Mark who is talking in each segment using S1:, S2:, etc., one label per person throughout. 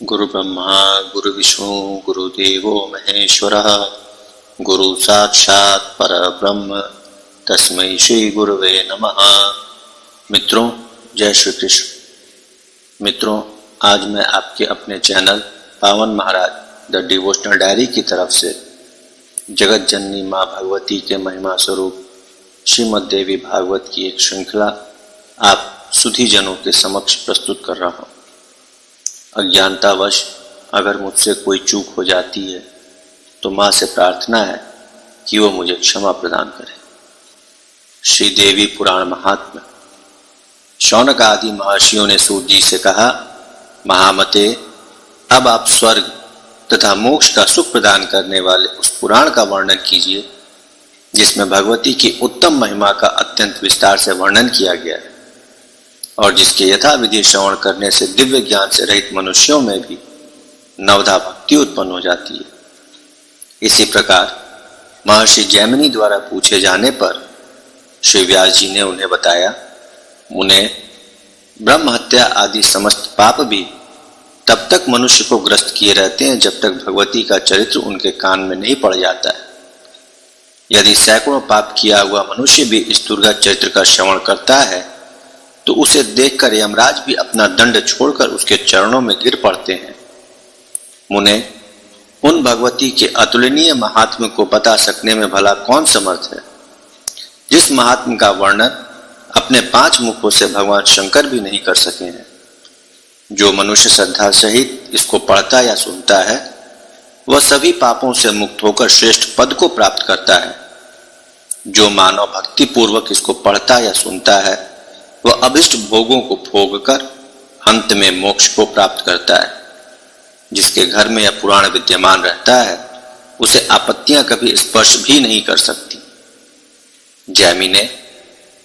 S1: गुरु ब्रह्मा गुरु विष्णु गुरुदेवो महेश्वरः गुरु साक्षात् परब्रह्म तस्मै श्री गुरुवे नमः। मित्रों, जय श्री कृष्ण। मित्रों, आज मैं आपके अपने चैनल पावन महाराज द डिवोशनल डायरी की तरफ से जगत जननी माँ भगवती के महिमा स्वरूप श्रीमद् देवी भागवत की एक श्रृंखला आप सुधी जनों के समक्ष प्रस्तुत कर रहा हूँ। अज्ञानतावश अगर मुझसे कोई चूक हो जाती है तो माँ से प्रार्थना है कि वो मुझे क्षमा प्रदान करे। श्री देवी पुराण महात्म्य। शौनक आदि महर्षियों ने सूत जी से कहा, महामते, अब आप स्वर्ग तथा मोक्ष का सुख प्रदान करने वाले उस पुराण का वर्णन कीजिए जिसमें भगवती की उत्तम महिमा का अत्यंत विस्तार से वर्णन किया गया है और जिसके यथाविधि श्रवण करने से दिव्य ज्ञान से रहित मनुष्यों में भी नवधा भक्ति उत्पन्न हो जाती है। इसी प्रकार महर्षि जैमिनी द्वारा पूछे जाने पर श्री व्यास जी ने उन्हें बताया, मुने, ब्रह्म हत्या आदि समस्त पाप भी तब तक मनुष्य को ग्रस्त किए रहते हैं जब तक भगवती का चरित्र उनके कान में नहीं पड़ जाता है। यदि सैकड़ों पाप किया हुआ मनुष्य भी इस दुर्गा चरित्र का श्रवण करता है तो उसे देखकर यमराज भी अपना दंड छोड़कर उसके चरणों में गिर पड़ते हैं। मुने, उन भगवती के अतुलनीय महात्म्य को बता सकने में भला कौन समर्थ है, जिस महात्म्य का वर्णन अपने 5 मुखों से भगवान शंकर भी नहीं कर सके हैं। जो मनुष्य श्रद्धा सहित इसको पढ़ता या सुनता है वह सभी पापों से मुक्त होकर श्रेष्ठ पद को प्राप्त करता है। जो मानव भक्ति पूर्वक इसको पढ़ता या सुनता है वह अभिष्ट भोगों को भोगकर अंत में मोक्ष को प्राप्त करता है। जिसके घर में यह पुराण विद्यमान रहता है उसे आपत्तियां कभी स्पर्श भी नहीं कर सकती। जैमी ने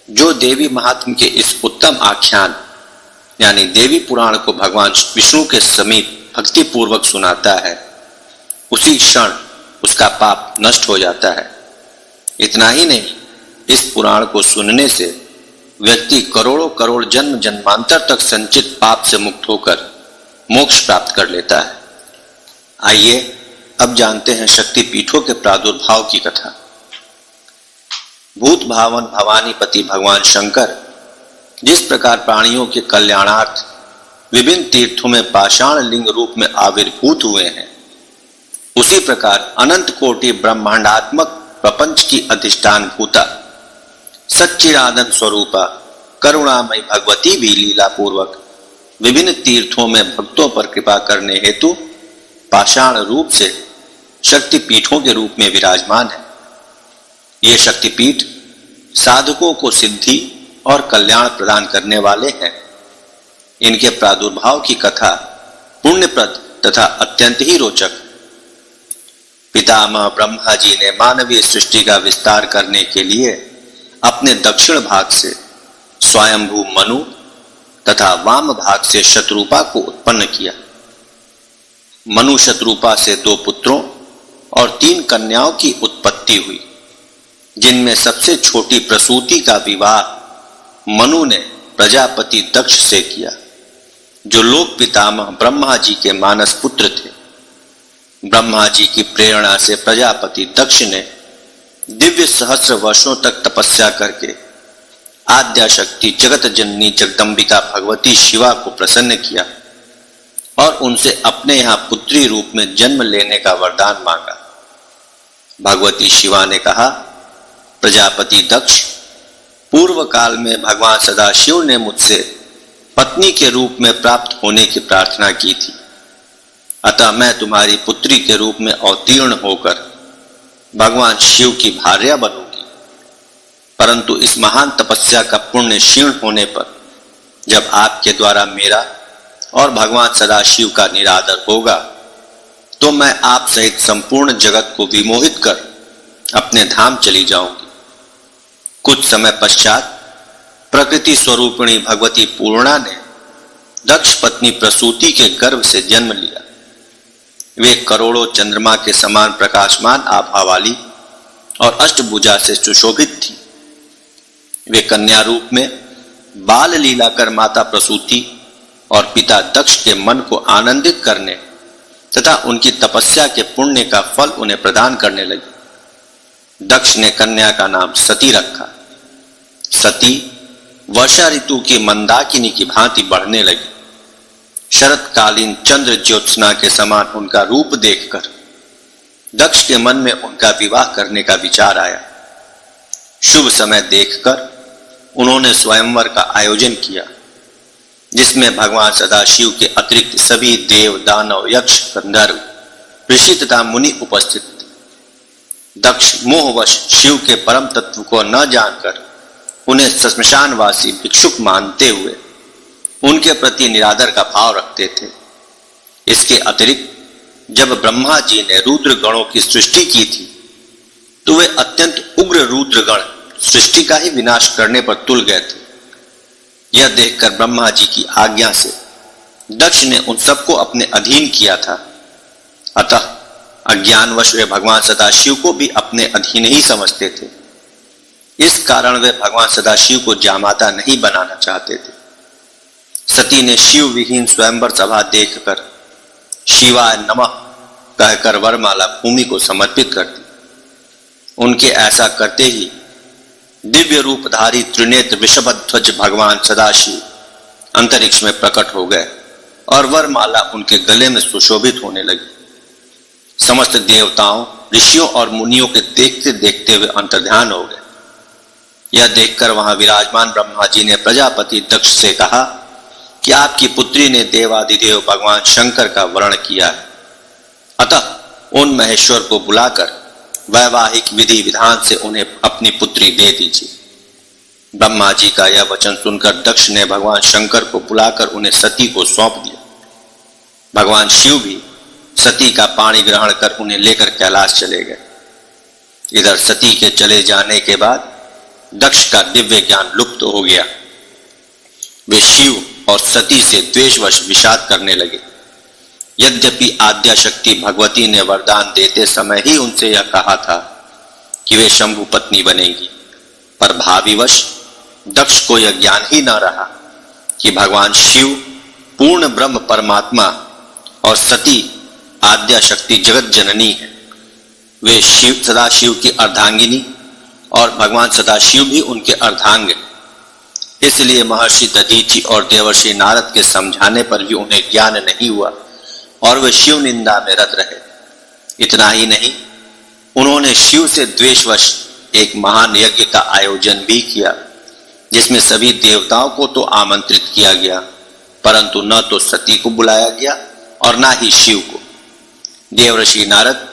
S1: जो देवी महात्म्य के इस उत्तम आख्यान यानी देवी पुराण को भगवान विष्णु के समीप भक्ति पूर्वक सुनाता है उसी क्षण उसका पाप नष्ट हो जाता है। इतना ही नहीं, इस पुराण को सुनने से व्यक्ति करोड़ों करोड़ जन्म जन्मांतर तक संचित पाप से मुक्त होकर मोक्ष प्राप्त कर लेता है। आइए अब जानते हैं शक्ति पीठों के प्रादुर्भाव की कथा। भूत भावन भवानीपति भगवान शंकर जिस प्रकार प्राणियों के कल्याणार्थ विभिन्न तीर्थों में पाषाण लिंग रूप में आविर्भूत हुए हैं, उसी प्रकार अनंत कोटि ब्रह्मांडात्मक प्रपंच की अधिष्ठान भूता सच्चिदानंद स्वरूपा करुणामयी भगवती भी लीला पूर्वक विभिन्न तीर्थों में भक्तों पर कृपा करने हेतु पाषाण रूप से शक्तिपीठों के रूप में विराजमान है। ये शक्तिपीठ साधकों को सिद्धि और कल्याण प्रदान करने वाले हैं। इनके प्रादुर्भाव की कथा पुण्यप्रद तथा अत्यंत ही रोचक। पितामह ब्रह्मा जी ने मानवीय सृष्टि का विस्तार करने के लिए अपने दक्षिण भाग से स्वयंभू मनु तथा वाम भाग से शत्रुपा को उत्पन्न किया। मनु शत्रुपा से 2 पुत्रों और 3 कन्याओं की उत्पत्ति हुई, जिनमें सबसे छोटी प्रसूति का विवाह मनु ने प्रजापति दक्ष से किया, जो लोक पितामह ब्रह्मा जी के मानस पुत्र थे। ब्रह्मा जी की प्रेरणा से प्रजापति दक्ष ने दिव्य सहस्र वर्षों तक तपस्या करके आद्या शक्ति जगत जननी जगदम्बिका भगवती शिवा को प्रसन्न किया और उनसे अपने यहाँ पुत्री रूप में जन्म लेने का वरदान मांगा। भगवती शिवा ने कहा, प्रजापति दक्ष, पूर्व काल में भगवान सदाशिव ने मुझसे पत्नी के रूप में प्राप्त होने की प्रार्थना की थी, अतः मैं तुम्हारी पुत्री के रूप में अवतीर्ण होकर भगवान शिव की भार्या बनूंगी। परंतु इस महान तपस्या का पुण्य क्षीण होने पर जब आपके द्वारा मेरा और भगवान सदाशिव का निरादर होगा तो मैं आप सहित संपूर्ण जगत को विमोहित कर अपने धाम चली जाऊंगी। कुछ समय पश्चात प्रकृति स्वरूपिणी भगवती पूर्णा ने दक्ष पत्नी प्रसूति के गर्भ से जन्म लिया। वे करोड़ों चंद्रमा के समान प्रकाशमान आभा वाली और अष्टभुजा से सुशोभित थी। वे कन्या रूप में बाल लीला कर माता प्रसूति और पिता दक्ष के मन को आनंदित करने तथा उनकी तपस्या के पुण्य का फल उन्हें प्रदान करने लगे। दक्ष ने कन्या का नाम सती रखा। सती वर्षा ऋतु की मंदाकिनी की भांति बढ़ने लगी। शरतकालीन चंद्र ज्योत्सना के समान उनका रूप देखकर दक्ष के मन में उनका विवाह करने का विचार आया। शुभ समय देखकर उन्होंने स्वयंवर का आयोजन किया, जिसमें भगवान सदाशिव के अतिरिक्त सभी देव, दानव, यक्ष, गंधर्व, ऋषि तथा मुनि उपस्थित थे। दक्ष मोहवश शिव के परम तत्व को न जानकर उन्हें श्मशानवासी भिक्षुक मानते हुए उनके प्रति निरादर का भाव रखते थे। इसके अतिरिक्त जब ब्रह्मा जी ने रुद्र गणों की सृष्टि की थी तो वे अत्यंत उग्र रुद्र गण सृष्टि का ही विनाश करने पर तुल गए थे। यह देखकर ब्रह्मा जी की आज्ञा से दक्ष ने उन सबको अपने अधीन किया था। अतः अज्ञानवश वे भगवान सदाशिव को भी अपने अधीन ही समझते थे। इस कारण वे भगवान सदाशिव को जामाता नहीं बनाना चाहते थे। सती ने शिव विहीन स्वयंवर सभा देखकर शिवाय नमः कहकर वरमाला भूमि को समर्पित कर दी। उनके ऐसा करते ही दिव्य रूपधारी त्रिनेत्र वृषभध्वज भगवान सदाशिव अंतरिक्ष में प्रकट हो गए और वरमाला उनके गले में सुशोभित होने लगी। समस्त देवताओं, ऋषियों और मुनियों के देखते देखते हुए अंतर्ध्यान हो गए। यह देखकर वहां विराजमान ब्रह्मा जी ने प्रजापति दक्ष से कहा कि आपकी पुत्री ने देवादिदेव भगवान शंकर का वर्ण किया है, अतः उन महेश्वर को बुलाकर वैवाहिक विधि विधान से उन्हें अपनी पुत्री दे दीजिए। ब्रह्मा जी का यह वचन सुनकर दक्ष ने भगवान शंकर को बुलाकर उन्हें सती को सौंप दिया। भगवान शिव भी सती का पाणी ग्रहण कर उन्हें लेकर कैलाश चले गए। इधर सती के चले जाने के बाद दक्ष का दिव्य ज्ञान लुप्त हो गया। वे शिव और सती से द्वेषवश विषाद करने लगे। यद्यपि आद्या शक्ति भगवती ने वरदान देते समय ही उनसे यह कहा था कि वे शंभु पत्नी बनेगी, पर भाविवश दक्ष को यह ज्ञान ही न रहा कि भगवान शिव पूर्ण ब्रह्म परमात्मा और सती आद्या शक्ति जगत जननी है। वे शिव सदाशिव की अर्धांगिनी और भगवान सदाशिव भी उनके अर्धांग हैं। इसलिए महर्षि दधीचि और देवर्षि नारद के समझाने पर भी उन्हें ज्ञान नहीं हुआ और वे शिव निंदा में रत रहे। इतना ही नहीं, उन्होंने शिव से द्वेषवश एक महान यज्ञ का आयोजन भी किया, जिसमें सभी देवताओं को तो आमंत्रित किया गया, परंतु न तो सती को बुलाया गया और न ही शिव को। देवर्षि नारद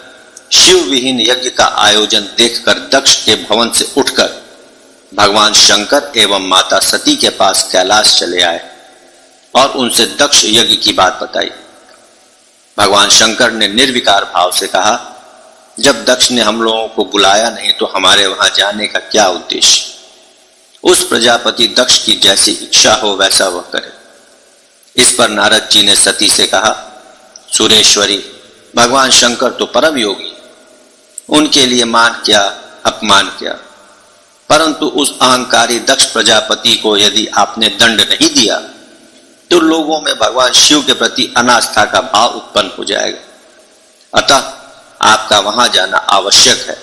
S1: शिव विहीन यज्ञ का आयोजन देखकर दक्ष के भवन से उठकर भगवान शंकर एवं माता सती के पास कैलाश चले आए और उनसे दक्ष यज्ञ की बात बताई। भगवान शंकर ने निर्विकार भाव से कहा, जब दक्ष ने हम लोगों को बुलाया नहीं तो हमारे वहां जाने का क्या उद्देश्य। उस प्रजापति दक्ष की जैसी इच्छा हो वैसा वह करे। इस पर नारद जी ने सती से कहा, सुरेश्वरी, भगवान शंकर तो परम योगी, उनके लिए मान क्या अपमान क्या, परंतु उस अहंकारी दक्ष प्रजापति को यदि आपने दंड नहीं दिया तो लोगों में भगवान शिव के प्रति अनास्था का भाव उत्पन्न हो जाएगा। अतः आपका वहां जाना आवश्यक है।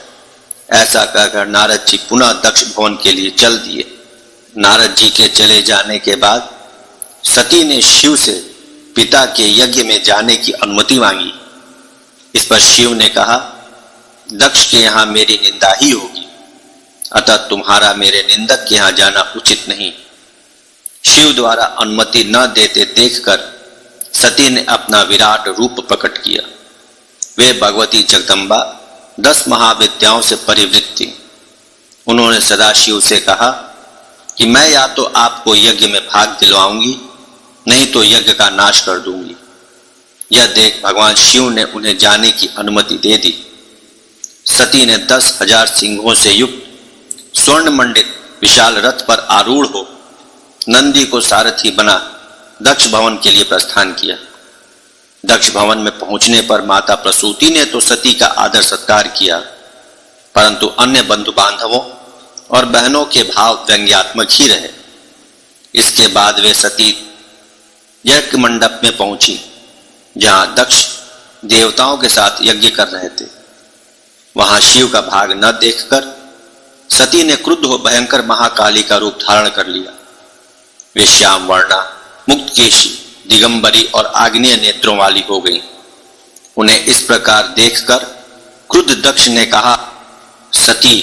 S1: ऐसा कहकर नारद जी पुनः दक्ष भवन के लिए चल दिए। नारद जी के चले जाने के बाद सती ने शिव से पिता के यज्ञ में जाने की अनुमति मांगी। इस पर शिव ने कहा, दक्ष के यहां मेरी निंदा ही होगी, अतः तुम्हारा मेरे निंदक के यहां जाना उचित नहीं। शिव द्वारा अनुमति न देते देखकर सती ने अपना विराट रूप प्रकट किया। वे भगवती जगदम्बा 10 महाविद्याओं से परिवृत थी। उन्होंने सदाशिव से कहा कि मैं या तो आपको यज्ञ में भाग दिलवाऊंगी, नहीं तो यज्ञ का नाश कर दूंगी। यह देख भगवान शिव ने उन्हें जाने की अनुमति दे दी। सती ने 10,000 सिंहों से युक्त स्वर्ण मंडित विशाल रथ पर आरूढ़ हो नंदी को सारथी बना दक्ष भवन के लिए प्रस्थान किया। दक्ष भवन में पहुंचने पर माता प्रसूति ने तो सती का आदर सत्कार किया, परंतु अन्य बंधु बांधवों और बहनों के भाव व्यंग्यात्मक ही रहे। इसके बाद वे सती यज्ञ मंडप में पहुंची, जहां दक्ष देवताओं के साथ यज्ञ कर रहे थे। वहां शिव का भाग न देखकर सती ने क्रुद्ध हो भयंकर महाकाली का रूप धारण कर लिया। वे श्याम वर्णा, मुक्तकेशी, दिगंबरी और आग्नेय नेत्रों वाली हो गई। उन्हें इस प्रकार देखकर क्रुद्ध दक्ष ने कहा, सती,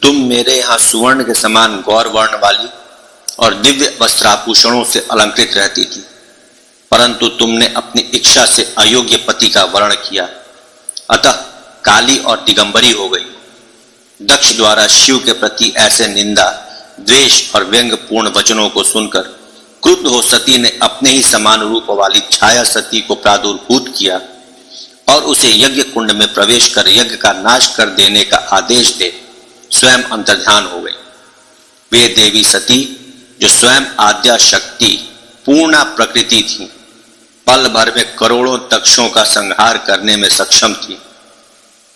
S1: तुम मेरे यहाँ सुवर्ण के समान गौर वर्ण वाली और दिव्य वस्त्राभूषणों से अलंकृत रहती थी, परंतु तुमने अपनी इच्छा से अयोग्य पति का वर्ण किया, अतः काली और दिगंबरी हो गई। दक्ष द्वारा शिव के प्रति ऐसे निंदा, द्वेष और व्यंग्यपूर्ण वचनों को सुनकर क्रुद्ध हो सती ने अपने ही समान रूप वाली छाया सती को प्रादुर्भूत किया और उसे यज्ञ कुंड में प्रवेश कर यज्ञ का नाश कर देने का आदेश दे स्वयं अंतर्ध्यान हो गई। वे देवी सती, जो स्वयं आद्या शक्ति पूर्णा प्रकृति थी, पल भर में करोड़ों दक्षों का संहार करने में सक्षम थी,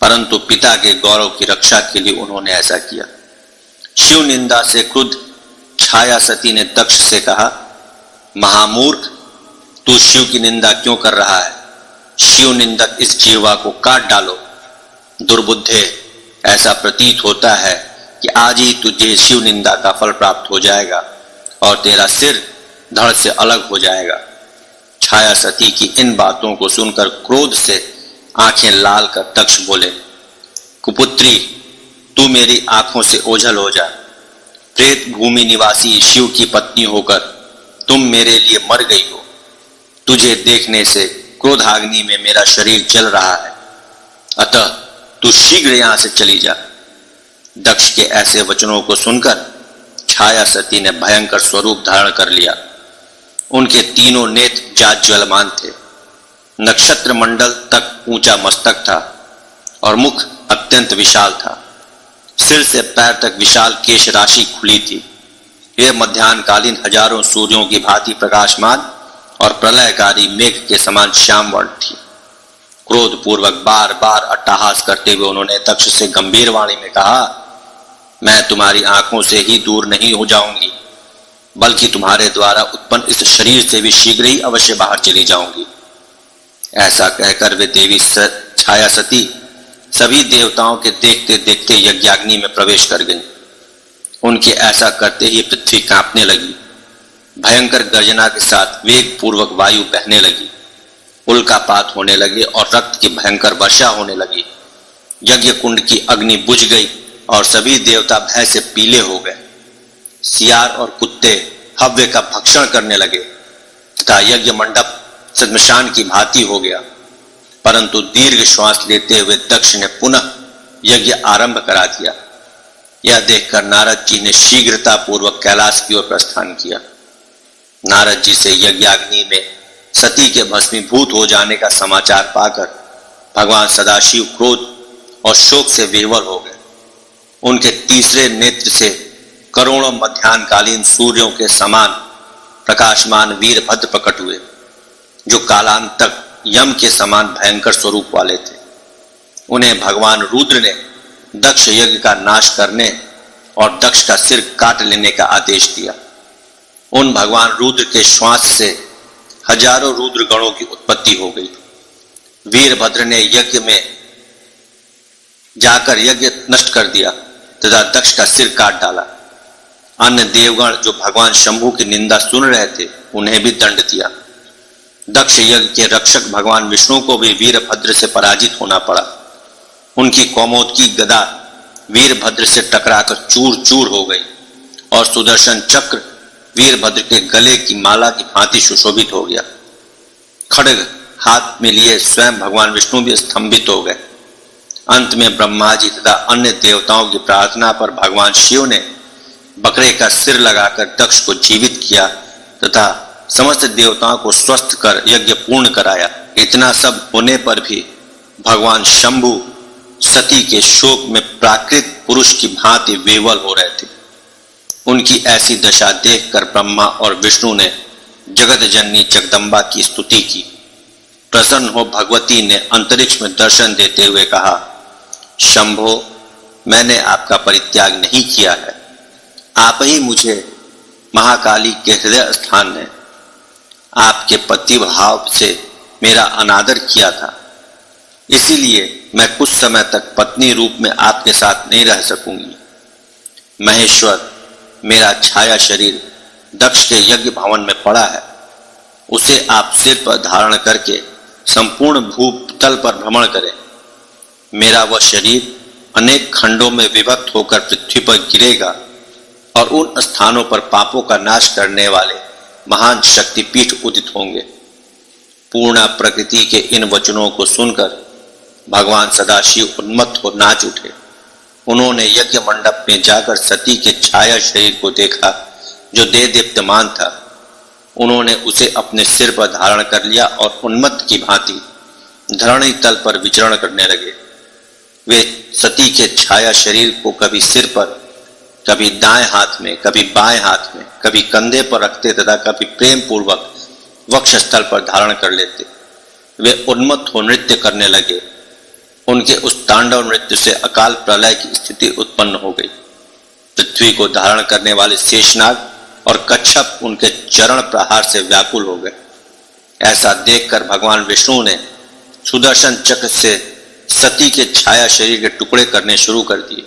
S1: परंतु पिता के गौरव की रक्षा के लिए उन्होंने ऐसा किया। शिव निंदा से क्रुद्ध छाया सती ने दक्ष से कहा, महामूर्ख, तू शिव की निंदा क्यों कर रहा है? शिव निंदक इस जीवा को काट डालो। दुर्बुद्धे, ऐसा प्रतीत होता है कि आज ही तुझे शिव निंदा का फल प्राप्त हो जाएगा और तेरा सिर धड़ से अलग हो जाएगा। छाया सती की इन बातों को सुनकर क्रोध से आंखें लाल कर दक्ष बोले, कुपुत्री, तू मेरी आंखों से ओझल हो जा। प्रेत भूमि निवासी शिव की पत्नी होकर तुम मेरे लिए मर गई हो। तुझे देखने से क्रोधाग्नि में मेरा शरीर जल रहा है, अतः तू शीघ्र यहां से चली जा। दक्ष के ऐसे वचनों को सुनकर छाया सती ने भयंकर स्वरूप धारण कर लिया। उनके तीनों नेत्र जाज्वलमान थे, नक्षत्र मंडल तक ऊंचा मस्तक था और मुख अत्यंत विशाल था। सिर से पैर तक विशाल केश राशि खुली थी। यह मध्यान्हकालीन हजारों सूर्यों की भांति प्रकाशमान और प्रलयकारी मेघ के समान श्याम वर्ण थी। क्रोध पूर्वक बार बार अट्टहास करते हुए उन्होंने दक्ष से गंभीर वाणी में कहा, मैं तुम्हारी आंखों से ही दूर नहीं हो जाऊंगी, बल्कि तुम्हारे द्वारा उत्पन्न इस शरीर से भी शीघ्र ही अवश्य बाहर चली जाऊंगी। ऐसा कहकर वे देवी छाया सती सभी देवताओं के देखते देखते यज्ञाग्नि में प्रवेश कर गई। उनके ऐसा करते ही पृथ्वी कांपने लगी। भयंकर गर्जना के साथ वेग पूर्वक वायु बहने लगी, उल्कापात होने लगे और रक्त की भयंकर वर्षा होने लगी। यज्ञ कुंड की अग्नि बुझ गई और सभी देवता भय से पीले हो गए। सियार और कुत्ते हव्य का भक्षण करने लगे तथा यज्ञ मंडप श्मशान की भांति हो गया। परंतु दीर्घ श्वास लेते हुए दक्ष ने पुनः यज्ञ आरंभ करा दिया। यह देखकर नारद जी ने शीघ्रता पूर्वक कैलाश की ओर प्रस्थान किया। नारद जी से यज्ञाग्नि में सती के भस्मीभूत हो जाने का समाचार पाकर भगवान सदाशिव क्रोध और शोक से विह्वल हो गए। उनके तीसरे नेत्र से करोड़ों मध्यान्हकालीन सूर्यों के समान प्रकाशमान वीरभद्र प्रकट हुए, जो कालांतक यम के समान भयंकर स्वरूप वाले थे। उन्हें भगवान रुद्र ने दक्ष यज्ञ का नाश करने और दक्ष का सिर काट लेने का आदेश दिया। उन भगवान रुद्र के श्वास से हजारों रुद्र गणों की उत्पत्ति हो गई। वीरभद्र ने यज्ञ में जाकर यज्ञ नष्ट कर दिया तथा दक्ष का सिर काट डाला। अन्य देवगण जो भगवान शंभु की निंदा सुन रहे थे, उन्हें भी दंड दिया। दक्ष यज्ञ के रक्षक भगवान विष्णु को भी वीरभद्र से पराजित होना पड़ा। उनकी कौमोदकी गदा वीरभद्र से टकराकर चूर चूर हो गई और सुदर्शन चक्र वीरभद्र के गले की माला की भांति सुशोभित हो गया। खड्ग हाथ में लिए स्वयं भगवान विष्णु भी स्तंभित हो गए। अंत में ब्रह्मा जी तथा अन्य देवताओं की प्रार्थना पर भगवान शिव ने बकरे का सिर लगाकर दक्ष को जीवित किया तथा समस्त देवताओं को स्वस्थ कर यज्ञ पूर्ण कराया। इतना सब होने पर भी भगवान शंभु सती के शोक में प्राकृत पुरुष की भांति विह्वल हो रहे थे। उनकी ऐसी दशा देखकर ब्रह्मा और विष्णु ने जगत जननी जगदम्बा की स्तुति की। प्रसन्न हो भगवती ने अंतरिक्ष में दर्शन देते हुए कहा, शंभो, मैंने आपका परित्याग नहीं किया है। आप ही मुझे महाकाली के हृदय स्थान है। आपके पति भाव से मेरा अनादर किया था, इसीलिए मैं कुछ समय तक पत्नी रूप में आपके साथ नहीं रह सकूंगी। महेश्वर, मेरा छाया शरीर दक्ष के यज्ञ भवन में पड़ा है, उसे आप सिर पर धारण करके संपूर्ण भूतल पर भ्रमण करें। मेरा वह शरीर अनेक खंडों में विभक्त होकर पृथ्वी पर गिरेगा और उन स्थानों पर पापों का नाश करने वाले महान शक्तिपीठ उदित होंगे। पूर्ण प्रकृति के इन वचनों को सुनकर भगवान सदाशिव उन्मत्त हो नाच उठे। उन्होंने यज्ञ मंडप में जाकर सती के छाया शरीर को देखा जो देदीप्यमान था। उन्होंने उसे अपने सिर पर धारण कर लिया और उन्मत्त की भांति धरणी तल पर विचरण करने लगे। वे सती के छाया शरीर को कभी सिर पर, कभी दाएं हाथ में, कभी बाएं हाथ में, कभी कंधे पर रखते तथा कभी प्रेम पूर्वक वक्षस्थल पर धारण कर लेते। वे उन्मत्त हो नृत्य करने लगे। उनके उस तांडव नृत्य से अकाल प्रलय की स्थिति उत्पन्न हो गई। पृथ्वी को धारण करने वाले शेषनाग और कच्छप उनके चरण प्रहार से व्याकुल हो गए। ऐसा देखकर भगवान विष्णु ने सुदर्शन चक्र से सती के छाया शरीर के टुकड़े करने शुरू कर दिए।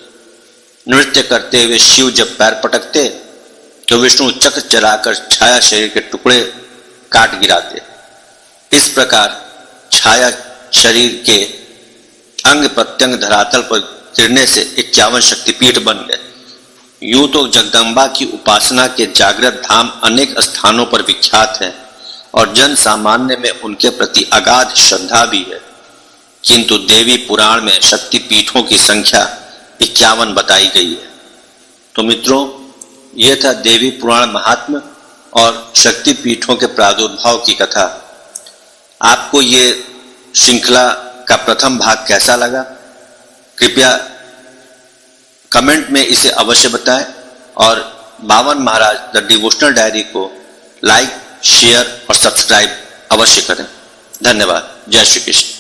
S1: नृत्य करते हुए शिव जब पैर पटकते तो विष्णु चक्र चलाकर छाया शरीर के टुकड़े काट गिराते। इस प्रकार छाया शरीर के अंग प्रत्यंग धरातल पर गिरने से 51 शक्तिपीठ बन गए। यूं तो जगदम्बा की उपासना के जागृत धाम अनेक स्थानों पर विख्यात है और जन सामान्य में उनके प्रति अगाध श्रद्धा भी है, किंतु देवी पुराण में शक्ति पीठों की संख्या 51 बताई गई है। तो मित्रों, यह था देवी पुराण महात्म्य और शक्ति पीठों के प्रादुर्भाव की कथा। आपको ये श्रृंखला का प्रथम भाग कैसा लगा? कृपया कमेंट में इसे अवश्य बताएं और बावन महाराज द डिवोशनल डायरी को लाइक, शेयर और सब्सक्राइब अवश्य करें। धन्यवाद। जय श्री कृष्ण।